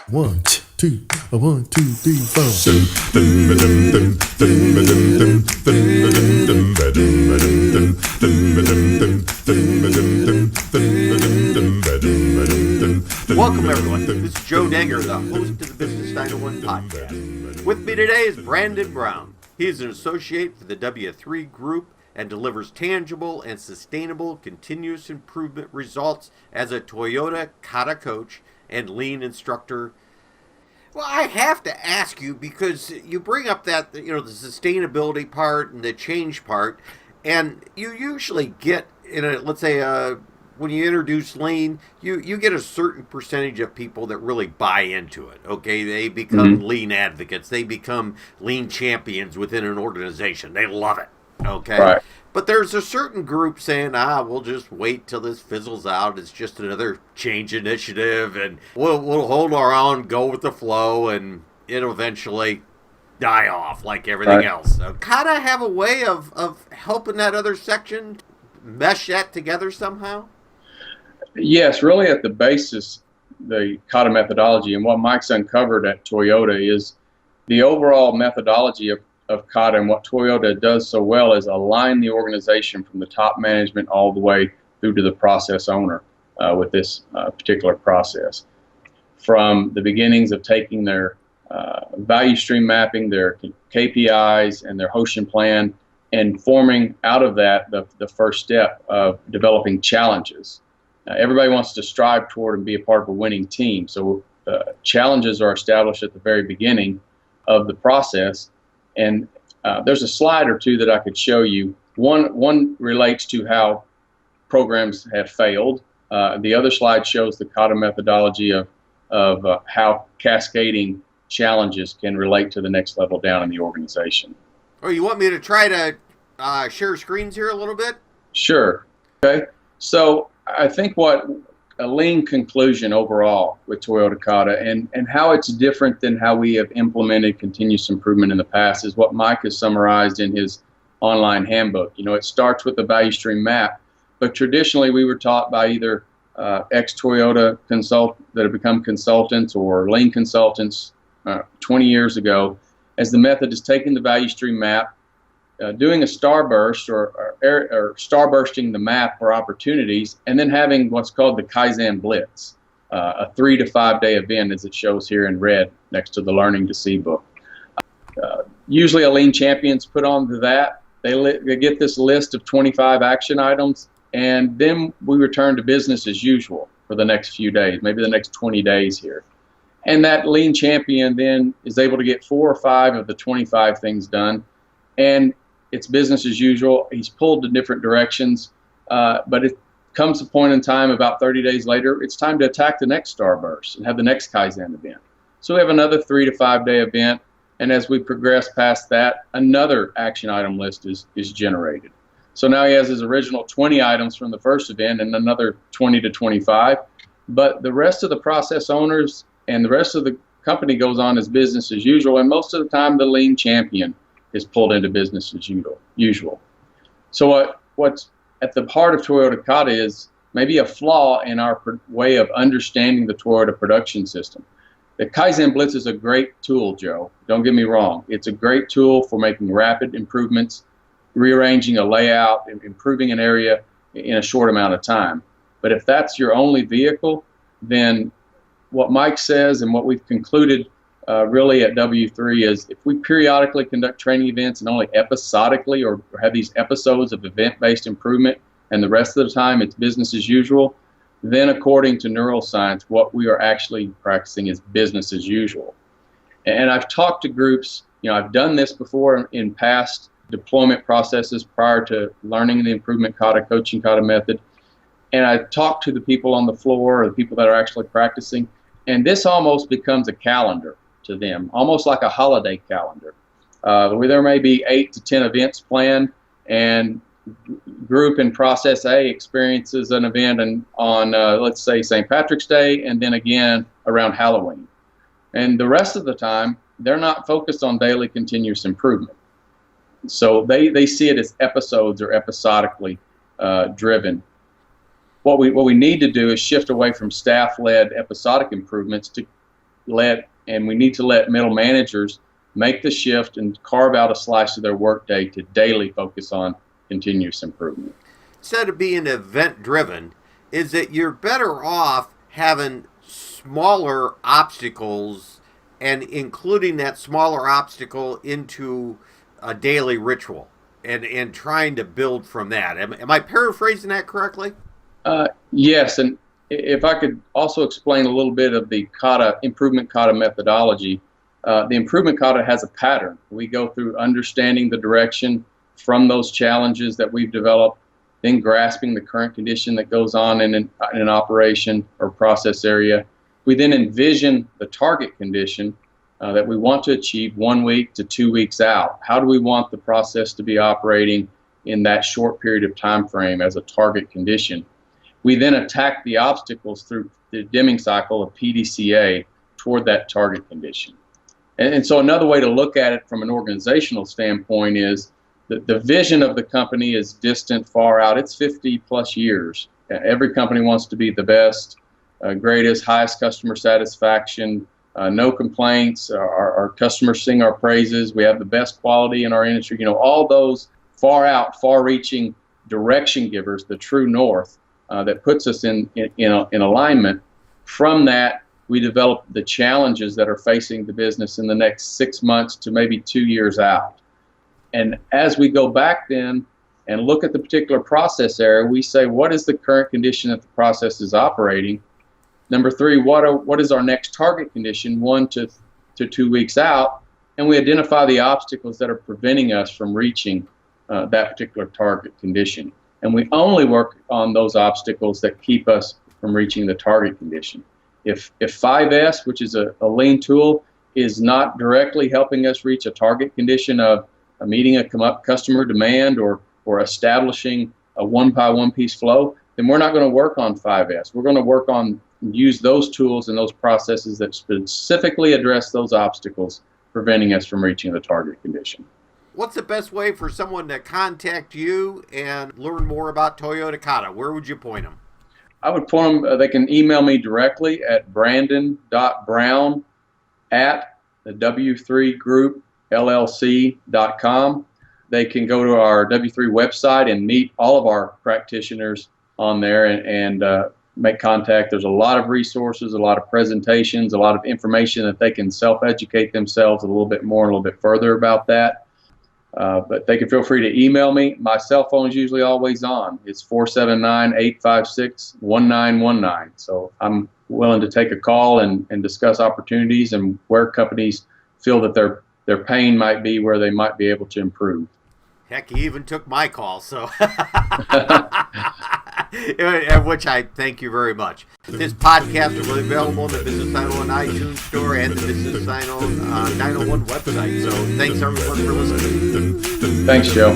One, two, one, two, three, four. Welcome, everyone. This is Joe Dager, the host of the Business 901 podcast. With me today is Brandon Brown. He is an associate for the W3 Group and delivers tangible and sustainable continuous improvement results as a Toyota Kata coach and lean instructor. Well, I have to ask you because you bring up that, the sustainability part and the change part, and you usually get when you introduce lean, you get a certain percentage of people that really buy into it. Okay, they become lean advocates, they become lean champions within an organization. They love it. Okay, right. But there's a certain group saying, we'll just wait till this fizzles out. It's just another change initiative, and we'll hold our own, go with the flow, and it'll eventually die off like everything else. So, Kata have a way of helping that other section mesh that together somehow? Yes, really at the basis, the Kata methodology and what Mike's uncovered at Toyota is the overall methodology of Kata, and what Toyota does so well is align the organization from the top management all the way through to the process owner with this particular process. From the beginnings of taking their value stream mapping, their KPIs, and their Hoshin plan, and forming out of that the first step of developing challenges. Everybody wants to strive toward and be a part of a winning team. So challenges are established at the very beginning of the process. And there's a slide or two that I could show you. One relates to how programs have failed. The other slide shows the Kata methodology of how cascading challenges can relate to the next level down in the organization. Oh, you want me to try to share screens here a little bit? Sure. Okay. So I think what a lean conclusion overall with Toyota Kata and how it's different than how we have implemented continuous improvement in the past is what Mike has summarized in his online handbook. It starts with the value stream map, but traditionally we were taught by either ex-Toyota consult that have become consultants or lean consultants 20 years ago, as the method is taking the value stream map, doing a starburst or starbursting the map for opportunities, and then having what's called the Kaizen Blitz, a 3 to 5 day event, as it shows here in red next to the Learning to See book. Usually a lean champion's put on to that. They get this list of 25 action items, and then we return to business as usual for the next few days, maybe the next 20 days here. And that lean champion then is able to get 4 or 5 of the 25 things done, and it's business as usual. He's pulled in different directions, but it comes a point in time about 30 days later, it's time to attack the next starburst and have the next Kaizen event. So we have another 3 to 5 day event, and as we progress past that, another action item list is generated. So now he has his original 20 items from the first event and another 20 to 25, but the rest of the process owners and the rest of the company goes on as business as usual, and most of the time the lean champion is pulled into business as usual. So what's at the heart of Toyota Kata is maybe a flaw in our way of understanding the Toyota production system. The Kaizen Blitz is a great tool, Joe. Don't get me wrong. It's a great tool for making rapid improvements, rearranging a layout, improving an area in a short amount of time. But if that's your only vehicle, then what Mike says and what we've concluded really at W3 is if we periodically conduct training events and only episodically or have these episodes of event-based improvement and the rest of the time it's business as usual, then according to neuroscience, what we are actually practicing is business as usual. And I've talked to groups, I've done this before in past deployment processes prior to learning the improvement Kata, coaching Kata method, and I talked to the people on the floor or the people that are actually practicing, and this almost becomes a calendar to them, almost like a holiday calendar, where there may be 8 to 10 events planned, and group in process A experiences an event on let's say St. Patrick's Day, and then again around Halloween. And the rest of the time, they're not focused on daily continuous improvement. So they see it as episodes or episodically driven. What we need to do is shift away from staff-led episodic improvements to we need to let middle managers make the shift and carve out a slice of their workday to daily focus on continuous improvement. Instead of being event driven, is that you're better off having smaller obstacles and including that smaller obstacle into a daily ritual and trying to build from that. Am I paraphrasing that correctly? Yes, and if I could also explain a little bit of the improvement Kata methodology. The improvement Kata has a pattern. We go through understanding the direction from those challenges that we've developed, then grasping the current condition that goes on in an operation or process area. We then envision the target condition that we want to achieve 1 week to 2 weeks out. How do we want the process to be operating in that short period of time frame as a target condition? We then attack the obstacles through the Deming cycle of PDCA toward that target condition. And so another way to look at it from an organizational standpoint is that the vision of the company is distant, far out. It's 50 plus years. Every company wants to be the best, greatest, highest customer satisfaction, no complaints. Our customers sing our praises. We have the best quality in our industry. You know, all those far out, far-reaching direction givers, the true north that puts us in alignment. From that, we develop the challenges that are facing the business in the next 6 months to maybe 2 years out. And as we go back then and look at the particular process area, we say, what is the current condition that the process is operating? Number three, what is our next target condition 1 to 2 weeks out? And we identify the obstacles that are preventing us from reaching that particular target condition. And we only work on those obstacles that keep us from reaching the target condition. If 5S, which is a lean tool, is not directly helping us reach a target condition of meeting a customer demand or establishing a one piece flow, then we're not going to work on 5S. We're going to work on use those tools and those processes that specifically address those obstacles preventing us from reaching the target condition. What's the best way for someone to contact you and learn more about Toyota Kata? Where would you point them? I would point them, they can email me directly at brandon.brown@w3groupllc.com. They can go to our W3 website and meet all of our practitioners on there and make contact. There's a lot of resources, a lot of presentations, a lot of information that they can self-educate themselves a little bit more, a little bit further about that. But they can feel free to email me. My cell phone is usually always on. It's 479-856-1919. So I'm willing to take a call and discuss opportunities and where companies feel that their pain might be, where they might be able to improve. Heck, he even took my call, so which I thank you very much. This podcast will be available on the Business 901 iTunes Store and the Business 901 website. So thanks everyone for listening. Thanks, Joe.